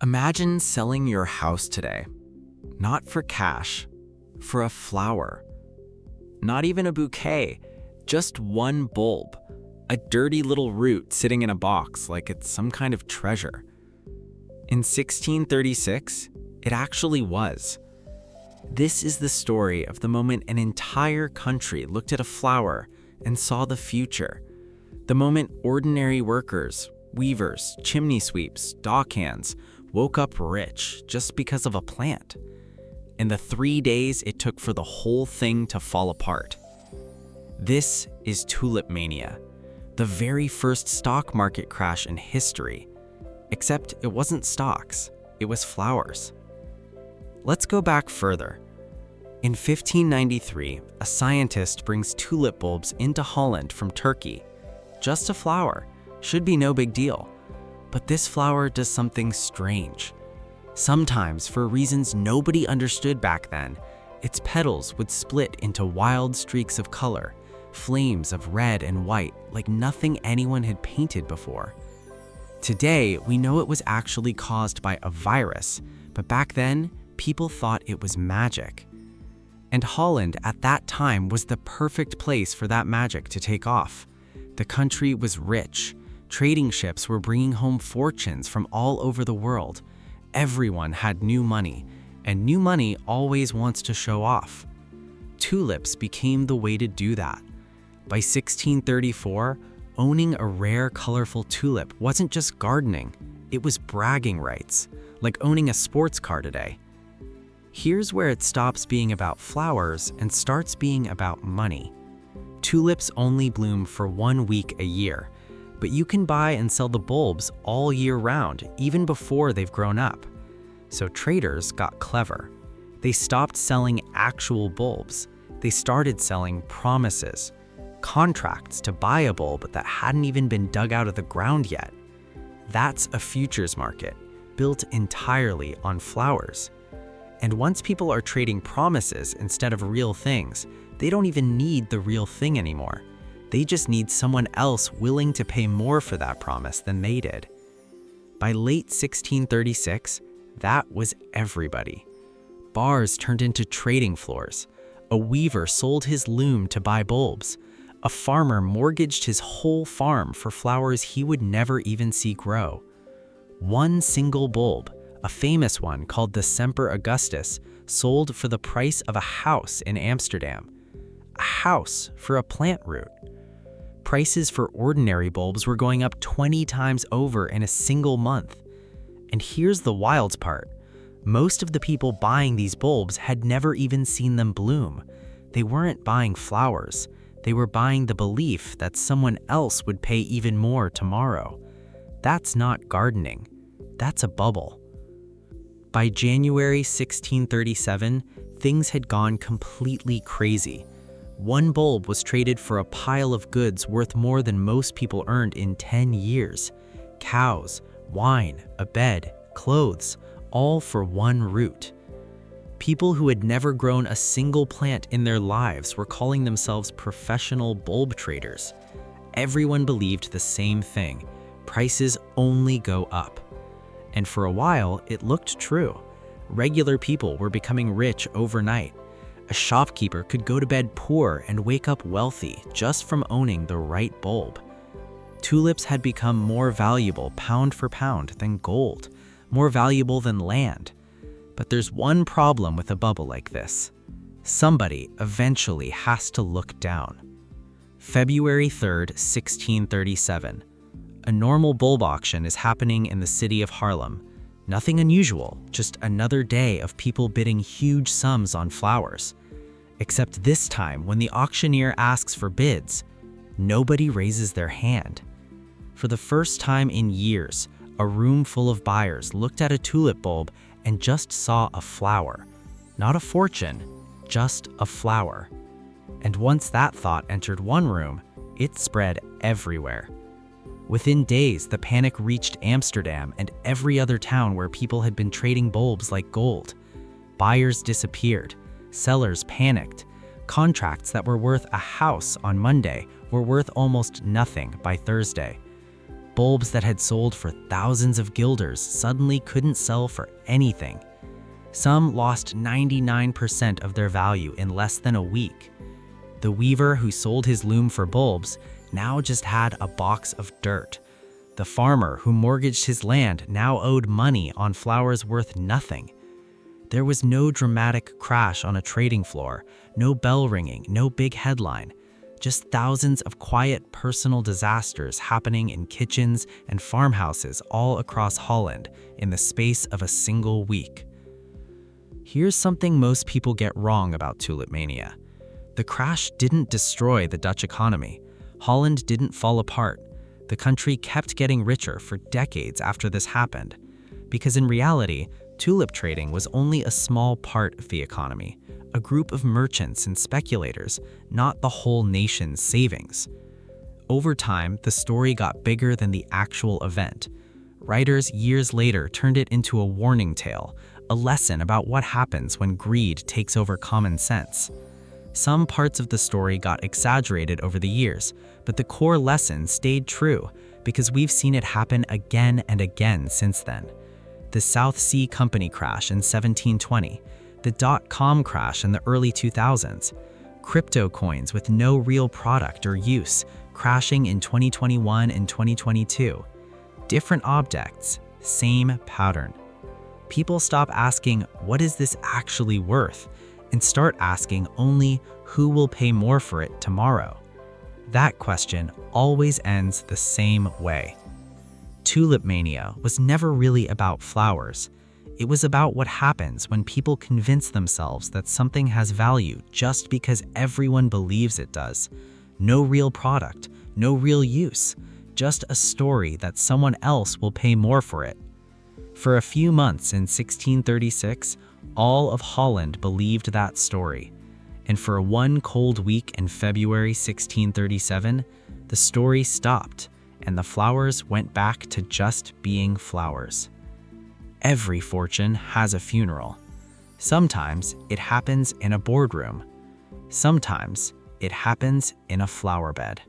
Imagine selling your house today, not for cash, for a flower. Not even a bouquet, just one bulb, a dirty little root sitting in a box like it's some kind of treasure. In 1636, it actually was. This is the story of the moment an entire country looked at a flower and saw the future. The moment ordinary workers, weavers, chimney sweeps, dockhands woke up rich just because of a plant. In the 3 days it took for the whole thing to fall apart. This is Tulip Mania, the very first stock market crash in history. Except it wasn't stocks, it was flowers. Let's go back further. In 1593, a scientist brings tulip bulbs into Holland from Turkey. Just a flower, should be no big deal. But this flower does something strange. Sometimes, for reasons nobody understood back then, its petals would split into wild streaks of color, flames of red and white like nothing anyone had painted before. Today, we know it was actually caused by a virus, but back then, people thought it was magic. And Holland at that time was the perfect place for that magic to take off. The country was rich. Trading ships were bringing home fortunes from all over the world. Everyone had new money, and new money always wants to show off. Tulips became the way to do that. By 1634, owning a rare, colorful tulip wasn't just gardening, it was bragging rights, like owning a sports car today. Here's where it stops being about flowers and starts being about money. Tulips only bloom for 1 week a year, but you can buy and sell the bulbs all year round, even before they've grown up. So traders got clever. They stopped selling actual bulbs. They started selling promises, contracts to buy a bulb that hadn't even been dug out of the ground yet. That's a futures market, built entirely on flowers. And once people are trading promises instead of real things, they don't even need the real thing anymore. They just need someone else willing to pay more for that promise than they did. By late 1636, that was everybody. Bars turned into trading floors. A weaver sold his loom to buy bulbs. A farmer mortgaged his whole farm for flowers he would never even see grow. One single bulb, a famous one called the Semper Augustus, sold for the price of a house in Amsterdam. A house for a plant root. Prices for ordinary bulbs were going up 20 times over in a single month. And here's the wild part. Most of the people buying these bulbs had never even seen them bloom. They weren't buying flowers. They were buying the belief that someone else would pay even more tomorrow. That's not gardening. That's a bubble. By January 1637, things had gone completely crazy. One bulb was traded for a pile of goods worth more than most people earned in 10 years. Cows, wine, a bed, clothes, all for one root. People who had never grown a single plant in their lives were calling themselves professional bulb traders. Everyone believed the same thing: prices only go up. And for a while, it looked true. Regular people were becoming rich overnight. A shopkeeper could go to bed poor and wake up wealthy just from owning the right bulb. Tulips had become more valuable pound for pound than gold, more valuable than land. But there's one problem with a bubble like this. Somebody eventually has to look down. February 3rd, 1637. A normal bulb auction is happening in the city of Haarlem. Nothing unusual, just another day of people bidding huge sums on flowers. Except this time, when the auctioneer asks for bids, nobody raises their hand. For the first time in years, a room full of buyers looked at a tulip bulb and just saw a flower. Not a fortune, just a flower. And once that thought entered one room, it spread everywhere. Within days, the panic reached Amsterdam and every other town where people had been trading bulbs like gold. Buyers disappeared. Sellers panicked. Contracts that were worth a house on Monday were worth almost nothing by Thursday. Bulbs that had sold for thousands of guilders suddenly couldn't sell for anything. Some lost 99% of their value in less than a week. The weaver who sold his loom for bulbs now just had a box of dirt. The farmer who mortgaged his land now owed money on flowers worth nothing. There was no dramatic crash on a trading floor, no bell ringing, no big headline. Just thousands of quiet personal disasters happening in kitchens and farmhouses all across Holland in the space of a single week. Here's something most people get wrong about Tulip Mania. The crash didn't destroy the Dutch economy. Holland didn't fall apart. The country kept getting richer for decades after this happened. Because in reality, tulip trading was only a small part of the economy, a group of merchants and speculators, not the whole nation's savings. Over time, the story got bigger than the actual event. Writers years later turned it into a warning tale, a lesson about what happens when greed takes over common sense. Some parts of the story got exaggerated over the years, but the core lesson stayed true because we've seen it happen again and again since then. The South Sea Company crash in 1720, the dot-com crash in the early 2000s, crypto coins with no real product or use crashing in 2021 and 2022. Different objects, same pattern. People stop asking, what is this actually worth? And start asking only, who will pay more for it tomorrow? That question always ends the same way. Tulip Mania was never really about flowers. It was about what happens when people convince themselves that something has value just because everyone believes it does. No real product, no real use, just a story that someone else will pay more for it. For a few months in 1636, all of Holland believed that story. And for one cold week in February 1637, the story stopped and the flowers went back to just being flowers. Every fortune has a funeral. Sometimes it happens in a boardroom. Sometimes it happens in a flower bed.